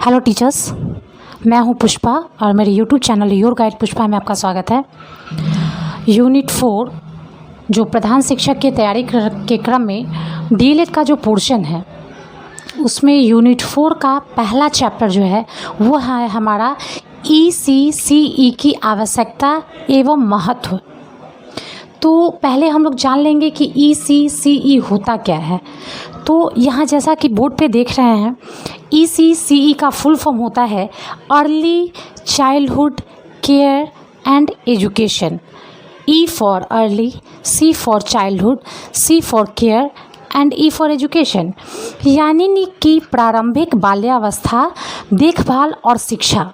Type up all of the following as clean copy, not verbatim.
Hello teachers, मैं हूं पुष्पा और मेरे YouTube channel your guide Pushpa में आपका स्वागत है। यूनिट 4 जो प्रधान शिक्षक की तैयारी के क्रम में डीएलएड का जो पोर्शन है उसमें यूनिट 4 का पहला चैप्टर जो है वो है हमारा ईसीसीई की आवश्यकता एवं महत्व। तो पहले हम लोग जान लेंगे कि ईसीसीई होता क्या है। तो यहाँ जैसा कि बोर्ड पे देख रहे हैं, ईसीसीई का फुल फॉर्म होता है early childhood care and education. E for early, C for childhood, C for care and E for education, यानी कि प्रारंभिक बाल्यावस्था, देखभाल और शिक्षा।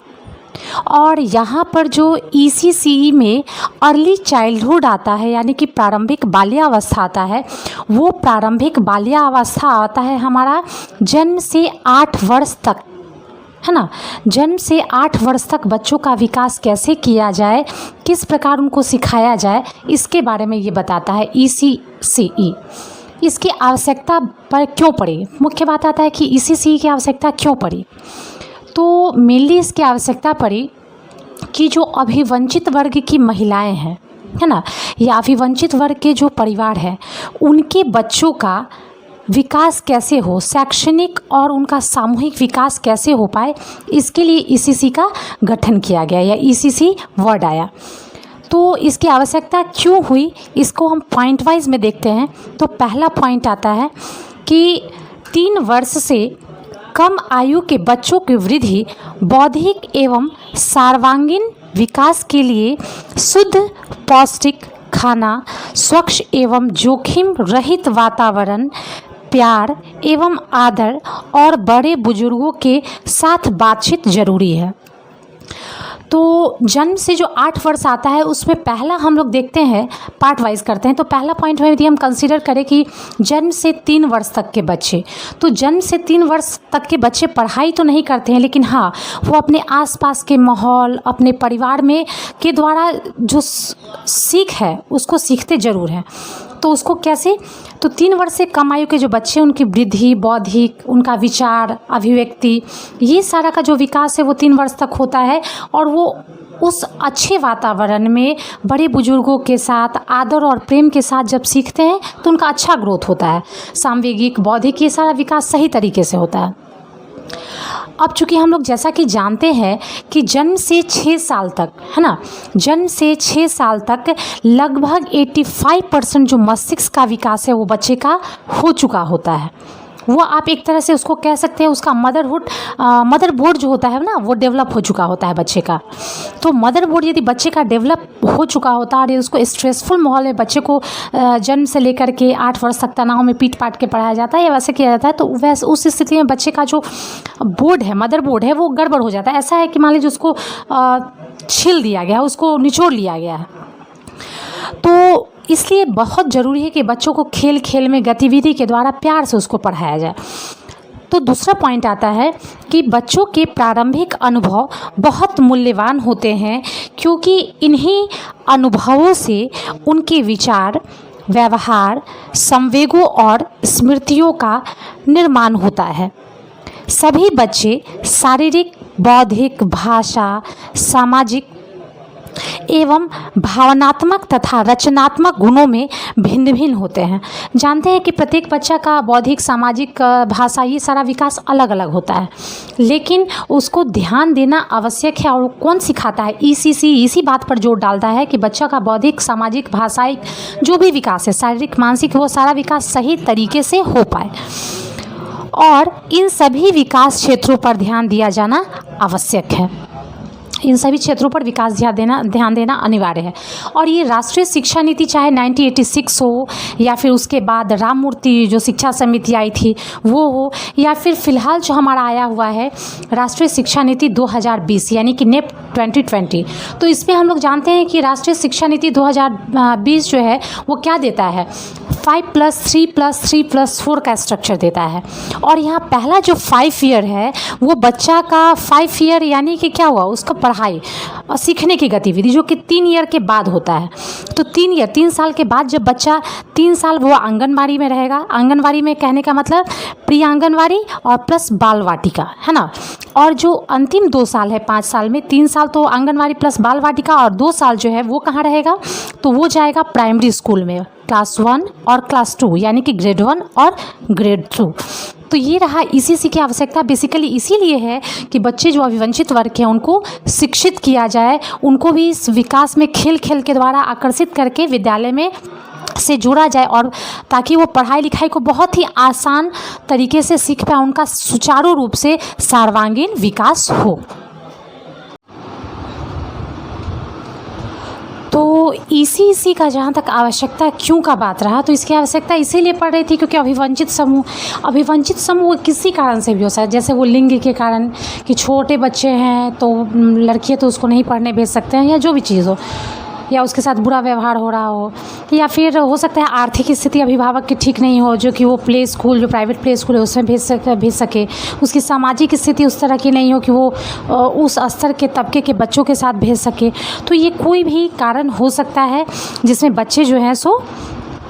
और यहाँ पर जो ईसीसीई में अर्ली चाइल्डहुड आता है यानी कि प्रारंभिक बाल्यावस्था आता है, वो प्रारंभिक बाल्यावस्था आता है हमारा जन्म से 8 वर्ष तक, है ना। जन्म से 8 वर्ष तक बच्चों का विकास कैसे किया जाए, किस प्रकार उनको सिखाया जाए, इसके बारे में ये बताता है ईसीसीई। इसकी आवश्यकता पर क्यों पड़ी, मुख्य बात आता है कि ईसीसीई की आवश्यकता क्यों पड़ी। तो मेनली इसकी आवश्यकता पड़ी कि जो अभिवंचित वर्ग की महिलाएं हैं, है ना, या अभिवंचित वर्ग के जो परिवार हैं, उनके बच्चों का विकास कैसे हो, शैक्षणिक और उनका सामूहिक विकास कैसे हो पाए, इसके लिए ईसीसी का गठन किया गया या ईसीसी वर्ड आया। तो इसकी आवश्यकता क्यों हुई, इसको हम पॉइंट वाइज में देखते हैं। तो पहला पॉइंट आता है कि 3 वर्ष से कम आयु के बच्चों की वृद्धि, बौद्धिक एवं सर्वांगीण विकास के लिए शुद्ध पौष्टिक खाना, स्वच्छ एवं जोखिम रहित वातावरण, प्यार एवं आदर और बड़े बुजुर्गों के साथ बातचीत जरूरी है। तो जन्म से जो 8 वर्ष आता है उसमें पहला हम लोग देखते हैं, पार्ट वाइज करते हैं। तो पहला पॉइंट में यदि हम कंसीडर करें कि जन्म से 3 वर्ष तक के बच्चे, तो जन्म से 3 वर्ष तक के बच्चे पढ़ाई तो नहीं करते हैं, लेकिन हाँ वो अपने आसपास के माहौल, अपने परिवार में के द्वारा जो सीख है उसको सीखते ज़रूर हैं। तो उसको कैसे, तो 3 वर्ष से कम आयु के जो बच्चे, उनकी वृद्धि, बौद्धिक, उनका विचार, अभिव्यक्ति, ये सारा का जो विकास है वो 3 वर्ष तक होता है। और वो उस अच्छे वातावरण में बड़े बुजुर्गों के साथ आदर और प्रेम के साथ जब सीखते हैं तो उनका अच्छा ग्रोथ होता है, सामवेगिक, बौद्धिक, ये सारा विकास सही तरीके से होता है। अब चूँकि हम लोग जैसा कि जानते हैं कि जन्म से 6 साल तक, है ना, जन्म से 6 साल तक लगभग 85% जो मस्तिष्क का विकास है वो बच्चे का हो चुका होता है। वो आप एक तरह से उसको कह सकते हैं, उसका मदरबोर्ड जो होता है ना वो डेवलप हो चुका होता है बच्चे का। तो मदरबोर्ड यदि बच्चे का डेवलप हो चुका होता है और उसको स्ट्रेसफुल माहौल में बच्चे को जन्म से लेकर के 8 वर्ष तक तनाव में पीट पाट के पढ़ाया जाता है या वैसे किया जाता है, तो वैसे उस स्थिति में बच्चे का जो बोर्ड है, मदरबोर्ड है, वो गड़बड़ हो जाता है। ऐसा है कि मान लीजिए उसको छील दिया गया, उसको निचोड़ लिया गया है। तो इसलिए बहुत ज़रूरी है कि बच्चों को खेल खेल में गतिविधि के द्वारा प्यार से उसको पढ़ाया जाए। तो दूसरा पॉइंट आता है कि बच्चों के प्रारंभिक अनुभव बहुत मूल्यवान होते हैं, क्योंकि इन्हीं अनुभवों से उनके विचार, व्यवहार, संवेगों और स्मृतियों का निर्माण होता है। सभी बच्चे शारीरिक, बौद्धिक, भाषा, सामाजिक एवं भावनात्मक तथा रचनात्मक गुणों में भिन्न भिन्न होते हैं। जानते हैं कि प्रत्येक बच्चा का बौद्धिक, सामाजिक, भाषा, ये सारा विकास अलग अलग होता है, लेकिन उसको ध्यान देना आवश्यक है। और कौन सिखाता है, ईसीसी इसी बात पर जोर डालता है कि बच्चा का बौद्धिक, सामाजिक, भाषाई जो भी विकास है, शारीरिक, मानसिक, वो सारा विकास सही तरीके से हो पाए। और इन सभी विकास क्षेत्रों पर ध्यान दिया जाना आवश्यक है, इन सभी क्षेत्रों पर विकास ध्यान देना अनिवार्य है। और ये राष्ट्रीय शिक्षा नीति चाहे 1986 हो, या फिर उसके बाद राममूर्ति जो शिक्षा समिति आई थी वो हो, या फिर फ़िलहाल जो हमारा आया हुआ है राष्ट्रीय शिक्षा नीति 2020 यानी कि नेप 2020, तो इसमें हम लोग जानते हैं कि राष्ट्रीय शिक्षा नीति 2020 जो है वो क्या देता है, 5+3+3+4 का स्ट्रक्चर देता है। और यहाँ पहला जो 5 ईयर है वो बच्चा का 5 ईयर यानी कि क्या हुआ, उसका पढ़ाई, और सीखने की गतिविधि जो कि 3 ईयर के बाद होता है। तो 3 साल के बाद जब बच्चा 3 साल वो आंगनबाड़ी में रहेगा, आंगनबाड़ी में कहने का मतलब प्री आंगनबाड़ी और प्लस बाल वाटिका, है ना। और जो अंतिम 2 साल है 5 साल में, 3 साल तो आंगनबाड़ी प्लस बाल वाटिका और 2 साल जो है वो कहाँ रहेगा, तो वो जाएगा प्राइमरी स्कूल में, क्लास 1 और क्लास 2 यानी कि ग्रेड 1 और ग्रेड 2। तो ये रहा ईसीसी की आवश्यकता बेसिकली इसीलिए है कि बच्चे जो अभिवंचित वर्ग हैं उनको शिक्षित किया जाए, उनको भी इस विकास में खेल खेल के द्वारा आकर्षित करके विद्यालय में से जोड़ा जाए, और ताकि वो पढ़ाई लिखाई को बहुत ही आसान तरीके से सीख पाए, उनका सुचारू रूप से सर्वांगीण विकास हो। तो ईसीसी का जहाँ तक आवश्यकता क्यों का बात रहा, तो इसकी आवश्यकता इसीलिए पड़ रही थी क्योंकि अभिवंचित समूह किसी कारण से भी हो सकता है, जैसे वो लिंग के कारण कि छोटे बच्चे हैं तो लड़की है तो उसको नहीं पढ़ने भेज सकते हैं, या जो भी चीज़ हो, या उसके साथ बुरा व्यवहार हो रहा हो, या फिर हो सकता है आर्थिक स्थिति अभिभावक की ठीक नहीं हो जो कि वो प्ले स्कूल, जो प्राइवेट प्ले स्कूल है उसमें भेज सके, उसकी सामाजिक स्थिति उस तरह की नहीं हो कि वो उस स्तर के तबके के बच्चों के साथ भेज सके। तो ये कोई भी कारण हो सकता है जिसमें बच्चे जो हैं सो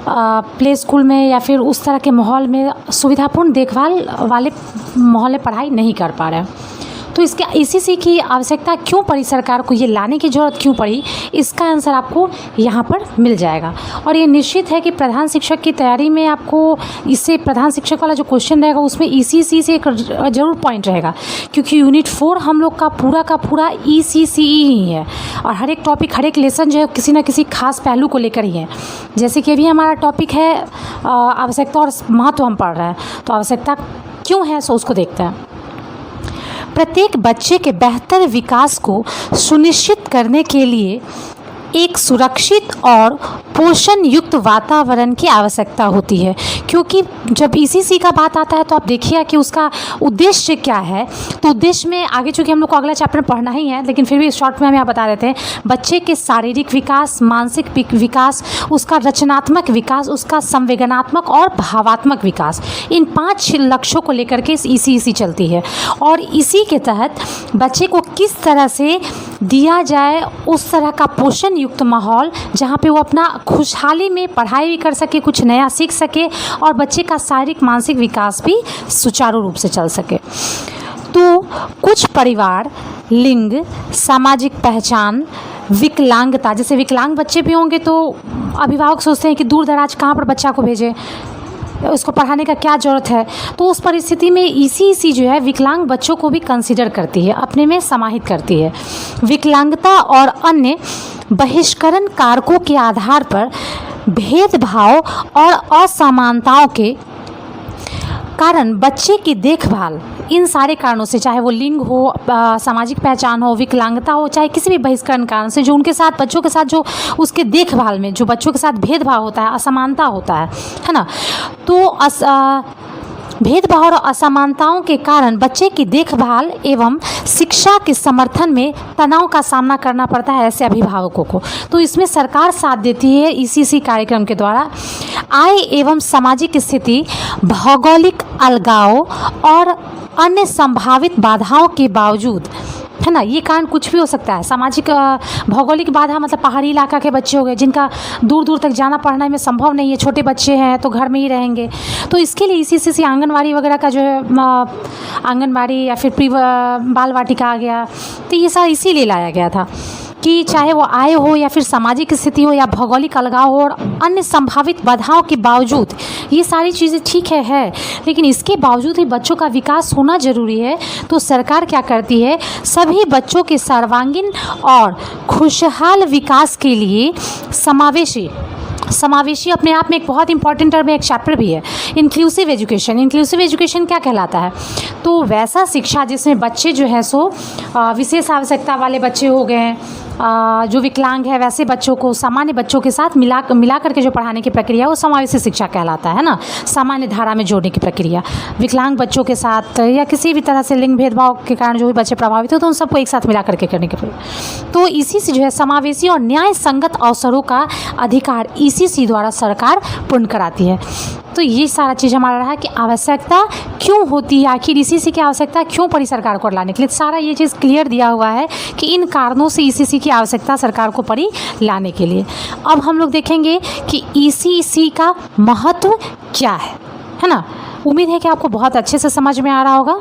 प्ले स्कूल में या फिर उस तरह के माहौल में सुविधापूर्ण देखभाल वाले माहौल में पढ़ाई नहीं कर पा रहे हैं। तो इसके ईसीसी की आवश्यकता क्यों पड़ी, सरकार को ये लाने की ज़रूरत क्यों पड़ी, इसका आंसर आपको यहाँ पर मिल जाएगा। और ये निश्चित है कि प्रधान शिक्षक की तैयारी में आपको इससे प्रधान शिक्षक वाला जो क्वेश्चन रहेगा उसमें ईसीसी से एक ज़रूर पॉइंट रहेगा, क्योंकि यूनिट 4 हम लोग का पूरा ईसीसी ही है, और हर एक टॉपिक, हर एक लेसन जो है किसी न किसी खास पहलू को लेकर ही है। जैसे कि अभी हमारा टॉपिक है आवश्यकता और महत्व हम पढ़ रहे हैं, तो आवश्यकता क्यों है सो उसको देखते हैं। प्रत्येक बच्चे के बेहतर विकास को सुनिश्चित करने के लिए एक सुरक्षित और पोषण युक्त वातावरण की आवश्यकता होती है, क्योंकि जब ईसीसी का बात आता है तो आप देखिए कि उसका उद्देश्य क्या है। तो उद्देश्य में आगे चूँकि हम लोग को अगला चैप्टर पढ़ना ही है, लेकिन फिर भी शॉर्ट में हम यहाँ बता देते हैं। बच्चे के शारीरिक विकास, मानसिक विकास, उसका रचनात्मक विकास, उसका संवेदनात्मक और भावात्मक विकास, इन 5 लक्ष्यों को लेकर के ईसीसी चलती है। और इसी के तहत बच्चे को किस तरह से दिया जाए उस तरह का पोषण युक्त माहौल जहाँ पे वो अपना खुशहाली में पढ़ाई भी कर सके, कुछ नया सीख सके, और बच्चे का शारीरिक मानसिक विकास भी सुचारू रूप से चल सके। तो कुछ परिवार लिंग, सामाजिक पहचान, विकलांगता, जैसे विकलांग बच्चे भी होंगे तो अभिभावक सोचते हैं कि दूर दराज कहाँ पर बच्चा को भेजें, उसको पढ़ाने का क्या ज़रूरत है। तो उस परिस्थिति में ईसीसी जो है विकलांग बच्चों को भी कंसीडर करती है, अपने में समाहित करती है। विकलांगता और अन्य बहिष्करण कारकों के आधार पर भेदभाव और असमानताओं के कारण बच्चे की देखभाल, इन सारे कारणों से, चाहे वो लिंग हो, सामाजिक पहचान हो, विकलांगता हो, चाहे किसी भी बहिष्करण कारण से जो उनके साथ, बच्चों के साथ जो उसके देखभाल में जो बच्चों के साथ भेदभाव होता है, असमानता होता है ना। तो भेदभाव और असमानताओं के कारण बच्चे की देखभाल एवं शिक्षा के समर्थन में तनाव का सामना करना पड़ता है ऐसे अभिभावकों को। तो इसमें सरकार साथ देती है ईसीसी कार्यक्रम के द्वारा। आय एवं सामाजिक स्थिति, भौगोलिक अलगाव और अन्य संभावित बाधाओं के बावजूद, है ना, ये कारण कुछ भी हो सकता है। सामाजिक भौगोलिक बाधा मतलब पहाड़ी इलाका के बच्चे हो गए जिनका दूर दूर तक जाना पढ़ना में संभव नहीं है, छोटे बच्चे हैं तो घर में ही रहेंगे। तो इसके लिए ईसीसी आंगनबाड़ी वगैरह का जो है, आंगनबाड़ी या फिर प्री बाल वाटिका आ गया, तो ये सारा इसीलिए लाया गया था कि चाहे वो आय हो या फिर सामाजिक स्थिति हो या भौगोलिक अलगाव हो और अन्य संभावित बाधाओं के बावजूद, ये सारी चीज़ें ठीक है, लेकिन इसके बावजूद ही बच्चों का विकास होना ज़रूरी है। तो सरकार क्या करती है, सभी बच्चों के सर्वांगीण और खुशहाल विकास के लिए समावेशी अपने आप में एक बहुत इंपॉर्टेंट टर्म है, एक चैप्टर भी है, इंक्लूसिव एजुकेशन। इंक्लूसिव एजुकेशन क्या कहलाता है, तो वैसा शिक्षा जिसमें बच्चे जो है सो विशेष आवश्यकता वाले बच्चे हो गए हैं, जो विकलांग है वैसे बच्चों को सामान्य बच्चों के साथ मिला करके जो पढ़ाने की प्रक्रिया वो समावेशी शिक्षा कहलाता है ना। सामान्य धारा में जोड़ने की प्रक्रिया विकलांग बच्चों के साथ या किसी भी तरह से लिंग भेदभाव के कारण जो भी बच्चे प्रभावित हो तो उन सबको एक साथ मिला करके करने की प्रक्रिया। तो इसी से जो है समावेशी और न्याय संगत अवसरों का अधिकार ईसीसी द्वारा सरकार पूर्ण कराती है। तो तो ये सारा चीज़ हमारा रहा कि आवश्यकता क्यों होती है, आखिर ईसीसी की आवश्यकता क्यों पड़ी सरकार को लाने के लिए। सारा ये चीज़ क्लियर दिया हुआ है कि इन कारणों से ईसीसी की आवश्यकता सरकार को पड़ी लाने के लिए। अब हम लोग देखेंगे कि ईसीसी का महत्व क्या है ना। उम्मीद है कि आपको बहुत अच्छे से समझ में आ रहा होगा।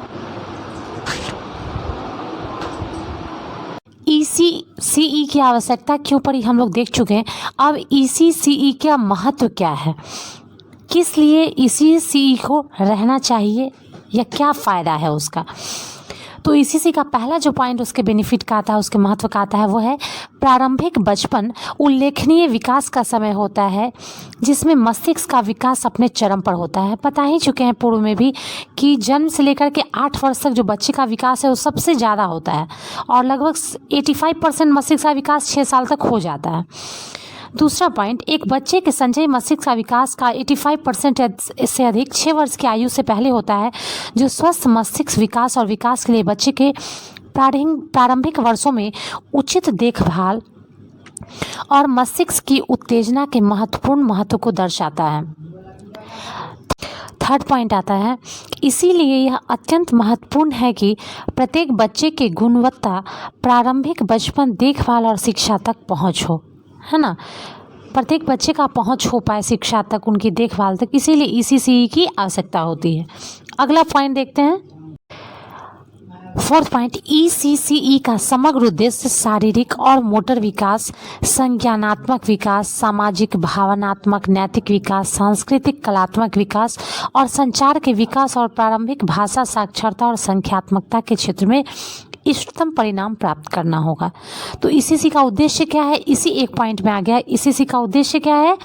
ईसीसीई की आवश्यकता क्यों पड़ी हम लोग देख चुके हैं। अब ईसीसीई का महत्व क्या है, किस लिए ईसीसीई को रहना चाहिए या क्या फ़ायदा है उसका। तो ईसीसी का पहला जो पॉइंट उसके बेनिफिट का आता है, उसके महत्व का आता है, वो है प्रारंभिक बचपन उल्लेखनीय विकास का समय होता है जिसमें मस्तिष्क का विकास अपने चरम पर होता है। बता ही चुके हैं पूर्व में भी कि जन्म से लेकर के 8 वर्ष तक जो बच्चे का विकास है वो सबसे ज़्यादा होता है और लगभग 85% मस्तिष्क का विकास 6 साल तक हो जाता है। दूसरा पॉइंट, एक बच्चे के संचयी मस्तिष्क का विकास का 85% से अधिक 6 वर्ष की आयु से पहले होता है, जो स्वस्थ मस्तिष्क विकास और विकास के लिए बच्चे के प्रारंभिक वर्षों में उचित देखभाल और मस्तिष्क की उत्तेजना के महत्वपूर्ण महत्व को दर्शाता है। थर्ड पॉइंट आता है, इसीलिए यह अत्यंत महत्वपूर्ण है कि प्रत्येक बच्चे की गुणवत्ता प्रारंभिक बचपन देखभाल और शिक्षा तक पहुँच हो, है ना। प्रत्येक बच्चे का पहुंच हो पाए शिक्षा तक, उनकी देखभाल तक, इसीलिए ईसीसी की आवश्यकता होती है। अगला पॉइंट देखते हैं, फोर्थ पॉइंट, ईसीसीई का समग्र उद्देश्य शारीरिक और मोटर विकास, संज्ञानात्मक विकास, सामाजिक भावनात्मक नैतिक विकास, सांस्कृतिक कलात्मक विकास और संचार के विकास और प्रारंभिक भाषा साक्षरता और संख्यात्मकता के क्षेत्र में इष्टतम परिणाम प्राप्त करना होगा। तो ईसीसी का उद्देश्य क्या है, इसी एक पॉइंट में आ गया। ईसीसी का उद्देश्य क्या है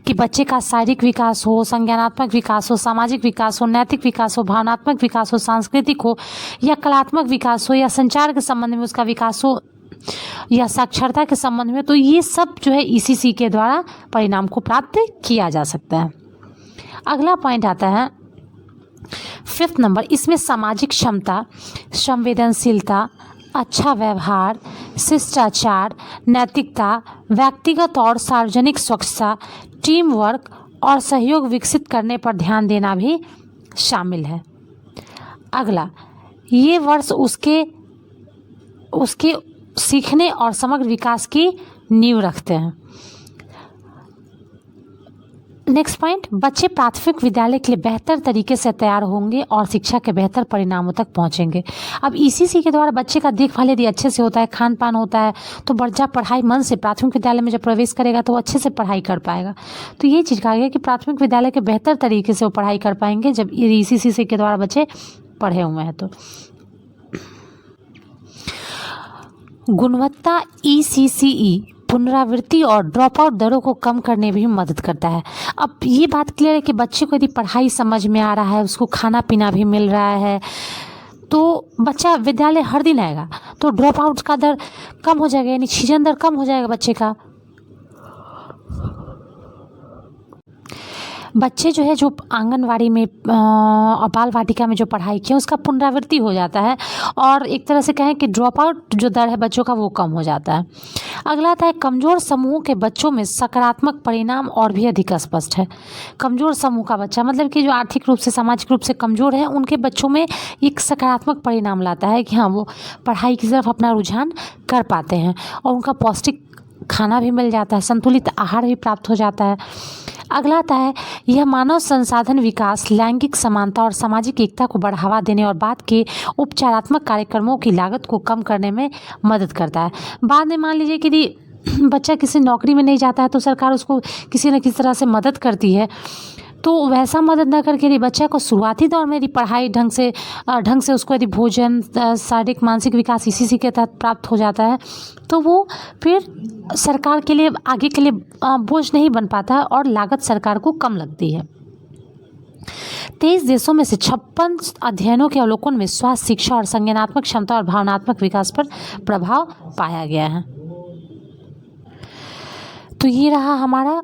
कि बच्चे का शारीरिक विकास हो, संज्ञानात्मक विकास हो, सामाजिक विकास हो, नैतिक विकास हो, भावनात्मक विकास हो, सांस्कृतिक हो या कलात्मक विकास हो या संचार के संबंध में उसका विकास हो या साक्षरता के संबंध में। तो ये सब जो है ईसीसी के द्वारा परिणाम को प्राप्त किया जा सकता है। अगला पॉइंट आता है फिफ्थ नंबर, इसमें सामाजिक क्षमता, संवेदनशीलता, अच्छा व्यवहार, शिष्टाचार, नैतिकता, व्यक्तिगत और सार्वजनिक स्वच्छता, टीम वर्क और सहयोग विकसित करने पर ध्यान देना भी शामिल है। अगला, ये वर्ष उसके सीखने और समग्र विकास की नींव रखते हैं। नेक्स्ट पॉइंट, बच्चे प्राथमिक विद्यालय के लिए बेहतर तरीके से तैयार होंगे और शिक्षा के बेहतर परिणामों तक पहुंचेंगे। अब ईसीसी के द्वारा बच्चे का देखभाल यदि अच्छे से होता है, खान पान होता है, तो बच्चा पढ़ाई मन से प्राथमिक विद्यालय में जब प्रवेश करेगा तो वो अच्छे से पढ़ाई कर पाएगा। तो ये चीज़ कहा गया कि प्राथमिक विद्यालय के बेहतर तरीके से वो पढ़ाई कर पाएंगे जब ईसीसी के द्वारा बच्चे पढ़े हुए हैं। तो गुणवत्ता ईसीसीई पुनरावृत्ति और ड्रॉप आउट दरों को कम करने में भी मदद करता है। अब ये बात क्लियर है कि बच्चे को यदि पढ़ाई समझ में आ रहा है, उसको खाना पीना भी मिल रहा है, तो बच्चा विद्यालय हर दिन आएगा, तो ड्रॉप आउट का दर कम हो जाएगा, यानी छीजन दर कम हो जाएगा बच्चे का। बच्चे जो है जो आंगनवाड़ी में और बाल वाटिका में जो पढ़ाई किया उसका पुनरावृत्ति हो जाता है और एक तरह से कहें कि ड्रॉप आउट जो दर है बच्चों का वो कम हो जाता है। अगला आता है, कमज़ोर समूह के बच्चों में सकारात्मक परिणाम और भी अधिक स्पष्ट है। कमज़ोर समूह का बच्चा मतलब कि जो आर्थिक रूप से सामाजिक रूप से कमज़ोर है, उनके बच्चों में एक सकारात्मक परिणाम लाता है कि हाँ वो पढ़ाई की तरफ अपना रुझान कर पाते हैं और उनका पौष्टिक खाना भी मिल जाता है, संतुलित आहार भी प्राप्त हो जाता है। अगला आता है, यह मानव संसाधन विकास, लैंगिक समानता और सामाजिक एकता को बढ़ावा देने और बाद के उपचारात्मक कार्यक्रमों की लागत को कम करने में मदद करता है। बाद में मान लीजिए कि यदि बच्चा किसी नौकरी में नहीं जाता है तो सरकार उसको किसी न किसी तरह से मदद करती है, तो वैसा मदद न करके यदि बच्चा को शुरुआती दौर में यदि पढ़ाई ढंग से उसको यदि भोजन, शारीरिक मानसिक विकास इसी के तहत प्राप्त हो जाता है, तो वो फिर सरकार के लिए आगे के लिए बोझ नहीं बन पाता और लागत सरकार को कम लगती है। 23 देशों में से 56 अध्ययनों के अवलोकन में स्वास्थ्य, शिक्षा और संज्ञानात्मक क्षमता और भावनात्मक विकास पर प्रभाव पाया गया है। तो ये रहा हमारा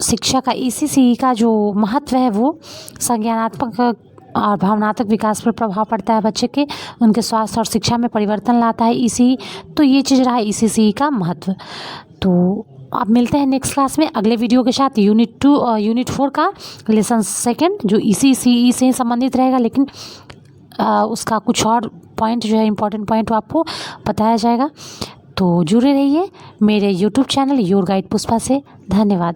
शिक्षा का ईसीसी का जो महत्व है, वो संज्ञानात्मक और भावनात्मक विकास पर प्रभाव पड़ता है बच्चे के, उनके स्वास्थ्य और शिक्षा में परिवर्तन लाता है तो ये चीज़ रहा ईसीसी का महत्व। तो आप मिलते हैं नेक्स्ट क्लास में अगले वीडियो के साथ यूनिट 4 का लेसन सेकंड, जो इसी CE से संबंधित रहेगा, लेकिन उसका कुछ और पॉइंट जो है इम्पोर्टेंट पॉइंट वो आपको बताया जाएगा। तो जुड़े रहिए मेरे YouTube channel your guide Pushpa से। धन्यवाद।